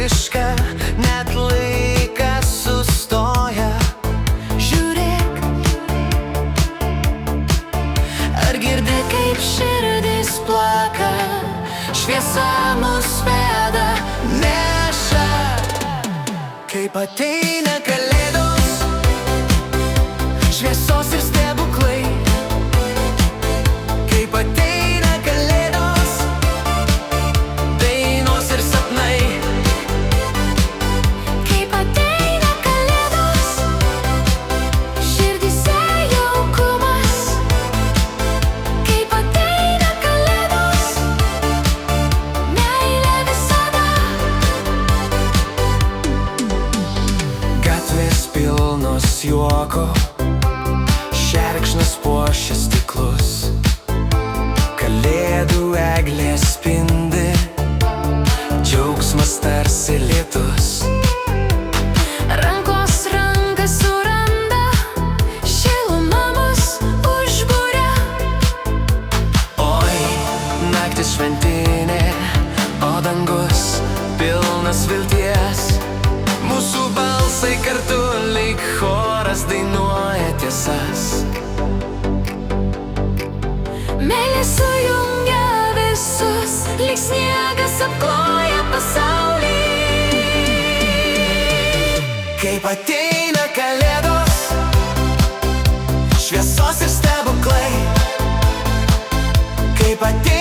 magiška, net laikas sustoja. Žiūrėk, ar girdi, kaip širdis plaka, šviesa mus veda, neša. Kaip ateina kalėdos, šviesos ir stebuklai. Kaip ateina kalėdos, dainos ir sapnai. Kaip ateina kalėdos, širdyse jaukumas. Kaip ateina kalėdos, meilė visada. Gatvės pilnos juoko, šerkšnas puošia stiklus. Kalėdų eglė spindi, džiaugsmas tarsi lietus. Rankos ranką suranda, šiluma mus užburia. Oi, naktis šventinė, o dangus pilnas vilties. Mūsų balsai kartu lyg choras dainuoja tiesas. Meilė sujungia visus, lyg sniegas apkloja pasaulį. Kaip ateina kalėdos, šviesos ir stebuklai. Kaip ateina